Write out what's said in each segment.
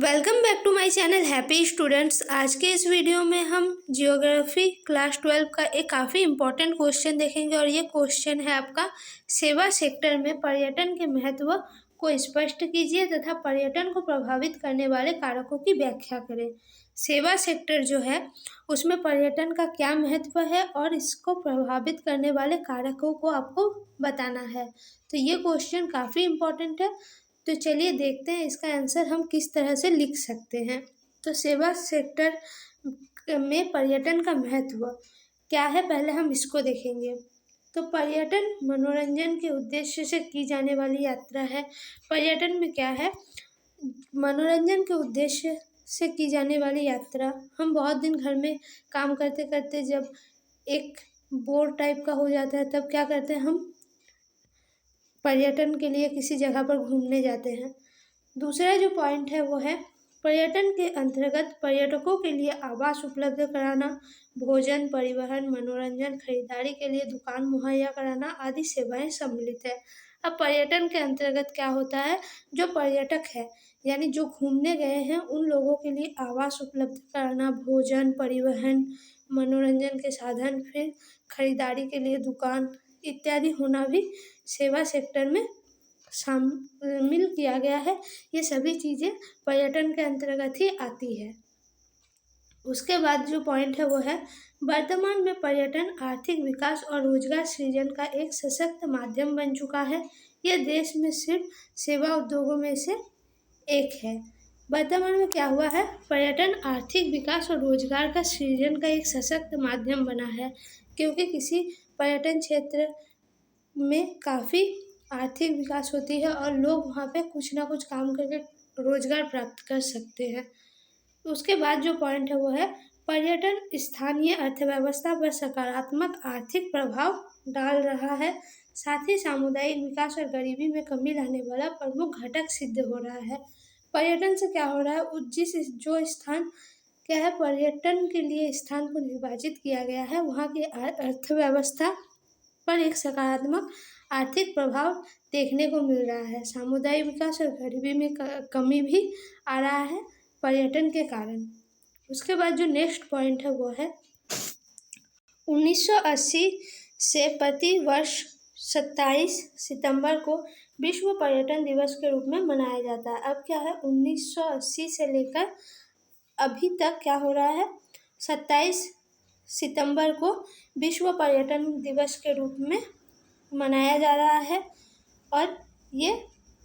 Welcome back to my channel happy students. आज के इस वीडियो में हम जियोग्राफी क्लास 12 का एक काफ़ी इम्पोर्टेंट क्वेश्चन देखेंगे और ये क्वेश्चन है आपका सेवा सेक्टर में पर्यटन के महत्व को स्पष्ट कीजिए तथा पर्यटन को प्रभावित करने वाले कारकों की व्याख्या करें। सेवा सेक्टर जो है उसमें पर्यटन का क्या महत्व है और इसको प्रभावित करने वाले कारकों को आपको बताना है। तो ये क्वेश्चन काफ़ी इम्पोर्टेंट है। तो चलिए देखते हैं इसका आंसर हम किस तरह से लिख सकते हैं। तो सेवा सेक्टर में पर्यटन का महत्व क्या है, पहले हम इसको देखेंगे। तो पर्यटन मनोरंजन के उद्देश्य से की जाने वाली यात्रा है। पर्यटन में क्या है, मनोरंजन के उद्देश्य से की जाने वाली यात्रा। हम बहुत दिन घर में काम करते करते जब एक बोर टाइप का हो जाता है तब क्या करते हैं, हम पर्यटन के लिए किसी जगह पर घूमने जाते हैं। दूसरा जो पॉइंट है वो है पर्यटन के अंतर्गत पर्यटकों के लिए आवास उपलब्ध कराना, भोजन, परिवहन, मनोरंजन, खरीदारी के लिए दुकान मुहैया कराना आदि सेवाएं सम्मिलित है। अब पर्यटन के अंतर्गत क्या होता है, जो पर्यटक है यानी जो घूमने गए हैं उन लोगों के लिए आवास उपलब्ध कराना, भोजन, परिवहन, मनोरंजन के साधन, फिर खरीदारी के लिए दुकान इत्यादि होना भी सेवा सेक्टर में शामिल किया गया है। ये सभी चीज़ें पर्यटन के अंतर्गत ही आती है। उसके बाद जो पॉइंट है वो है वर्तमान में पर्यटन आर्थिक विकास और रोजगार सृजन का एक सशक्त माध्यम बन चुका है। यह देश में सिर्फ सेवा उद्योगों में से एक है। वर्तमान में क्या हुआ है, पर्यटन आर्थिक विकास और रोजगार का सृजन का एक सशक्त माध्यम बना है, क्योंकि किसी पर्यटन क्षेत्र में काफ़ी आर्थिक विकास होती है और लोग वहाँ पे कुछ ना कुछ काम करके रोजगार प्राप्त कर सकते हैं। उसके बाद जो पॉइंट है वो है पर्यटन स्थानीय अर्थव्यवस्था पर सकारात्मक आर्थिक प्रभाव डाल रहा है, साथ ही सामुदायिक विकास और गरीबी में कमी लाने वाला प्रमुख घटक सिद्ध हो रहा है। पर्यटन से क्या हो रहा है, जिस जो स्थान क्या है पर्यटन के लिए स्थान को निर्वाचित किया गया है वहाँ की अर्थव्यवस्था पर एक सकारात्मक आर्थिक प्रभाव देखने को मिल रहा है। सामुदायिक विकास और गरीबी में कमी भी आ रहा है पर्यटन के कारण। उसके बाद जो नेक्स्ट पॉइंट है वो है 1980 से प्रति वर्ष 27 सितंबर को विश्व पर्यटन दिवस के रूप में मनाया जाता है। अब क्या है, 1980 से लेकर अभी तक क्या हो रहा है, 27 सितंबर को विश्व पर्यटन दिवस के रूप में मनाया जा रहा है और ये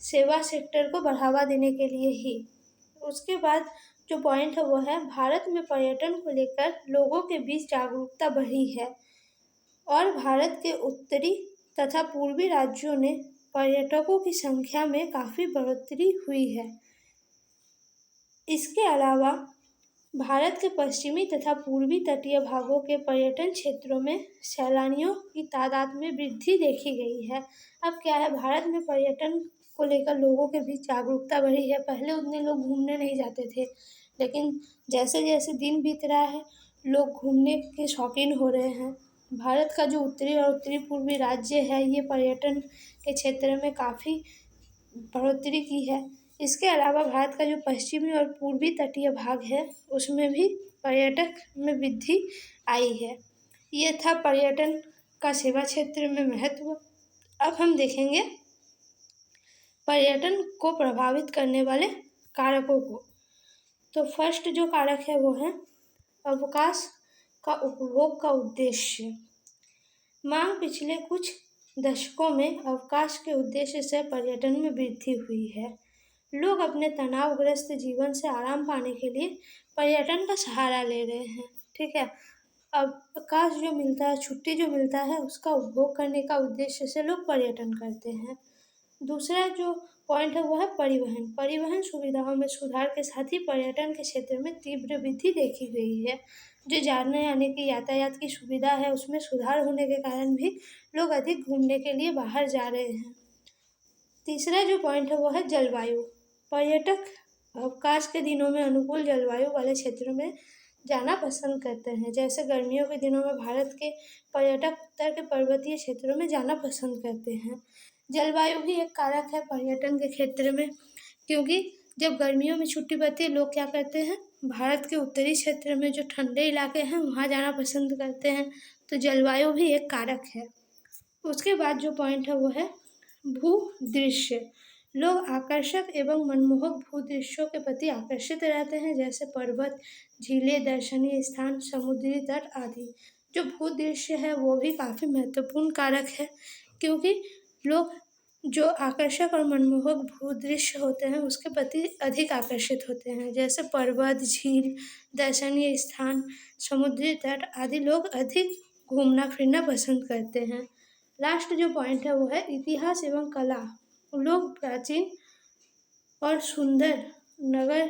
सेवा सेक्टर को बढ़ावा देने के लिए ही। उसके बाद जो पॉइंट है वो है भारत में पर्यटन को लेकर लोगों के बीच जागरूकता बढ़ी है और भारत के उत्तरी तथा पूर्वी राज्यों ने पर्यटकों की संख्या में काफ़ी बढ़ोतरी हुई है। इसके अलावा भारत के पश्चिमी तथा पूर्वी तटीय भागों के पर्यटन क्षेत्रों में सैलानियों की तादाद में वृद्धि देखी गई है। अब क्या है, भारत में पर्यटन को लेकर लोगों के बीच जागरूकता बढ़ी है। पहले उतने लोग घूमने नहीं जाते थे, लेकिन जैसे जैसे दिन बीत रहा है लोग घूमने के शौकीन हो रहे हैं। भारत का जो उत्तरी और उत्तरी पूर्वी राज्य है ये पर्यटन के क्षेत्र में काफ़ी बढ़ोतरी की है। इसके अलावा भारत का जो पश्चिमी और पूर्वी तटीय भाग है उसमें भी पर्यटक में वृद्धि आई है। ये था पर्यटन का सेवा क्षेत्र में महत्व। अब हम देखेंगे पर्यटन को प्रभावित करने वाले कारकों को। तो फर्स्ट जो कारक है वो है अवकाश का उपभोग का उद्देश्य। मांग पिछले कुछ दशकों में अवकाश के उद्देश्य से पर्यटन में वृद्धि हुई है। लोग अपने तनावग्रस्त जीवन से आराम पाने के लिए पर्यटन का सहारा ले रहे हैं। ठीक है, अवकाश जो मिलता है, छुट्टी जो मिलता है उसका उपभोग करने का उद्देश्य से लोग पर्यटन करते हैं। दूसरा जो पॉइंट है वो है परिवहन। परिवहन सुविधाओं में सुधार के साथ ही पर्यटन के क्षेत्र में तीव्र वृद्धि देखी गई है। जो जाने आने की यातायात की सुविधा है उसमें सुधार होने के कारण भी लोग अधिक घूमने के लिए बाहर जा रहे हैं। तीसरा जो पॉइंट है वो है जलवायु। पर्यटक अवकाश के दिनों में अनुकूल जलवायु वाले क्षेत्रों में जाना पसंद करते हैं। जैसे गर्मियों के दिनों में भारत के पर्यटक उत्तर के पर्वतीय क्षेत्रों में जाना पसंद करते हैं। जलवायु भी एक कारक है पर्यटन के क्षेत्र में, क्योंकि जब गर्मियों में छुट्टी पड़ती है लोग क्या करते हैं, भारत के उत्तरी क्षेत्र में जो ठंडे इलाके हैं वहाँ जाना पसंद करते हैं। तो जलवायु भी एक कारक है। उसके बाद जो पॉइंट है वो है भूदृश्य। लोग आकर्षक एवं मनमोहक भूदृश्यों के प्रति आकर्षित रहते हैं, जैसे पर्वत, झीलें, दर्शनीय स्थान, समुद्री तट आदि। जो भूदृश्य है वो भी काफ़ी महत्वपूर्ण कारक है, क्योंकि लोग जो आकर्षक और मनमोहक भूदृश्य होते हैं उसके प्रति अधिक आकर्षित होते हैं, जैसे पर्वत, झील, दर्शनीय स्थान, समुद्री तट आदि लोग अधिक घूमना फिरना पसंद करते हैं। लास्ट जो पॉइंट है वो है इतिहास एवं कला। लोग प्राचीन और सुंदर नगर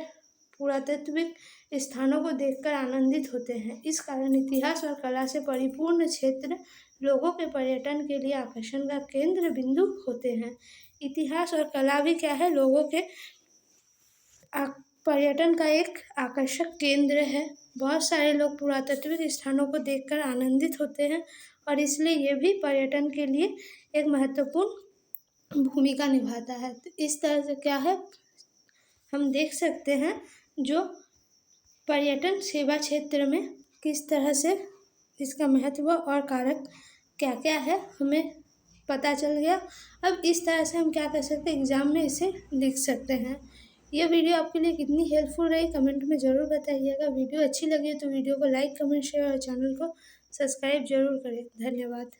पुरातात्विक स्थानों को देखकर आनंदित होते हैं। इस कारण इतिहास और कला से परिपूर्ण क्षेत्र लोगों के पर्यटन के लिए आकर्षण का केंद्र बिंदु होते हैं। इतिहास और कला भी क्या है, लोगों के पर्यटन का एक आकर्षक केंद्र है। बहुत सारे लोग पुरातात्विक स्थानों को देखकर आनंदित होते हैं और इसलिए ये भी पर्यटन के लिए एक महत्वपूर्ण भूमिका निभाता है। तो इस तरह से क्या है, हम देख सकते हैं जो पर्यटन सेवा क्षेत्र में किस तरह से इसका महत्व और कारक क्या क्या है हमें पता चल गया। अब इस तरह से हम क्या कर सकते हैं, एग्ज़ाम में इसे लिख सकते हैं। यह वीडियो आपके लिए कितनी हेल्पफुल रही कमेंट में ज़रूर बताइएगा। वीडियो अच्छी लगी तो वीडियो को लाइक, कमेंट, शेयर और चैनल को सब्सक्राइब जरूर करें। धन्यवाद।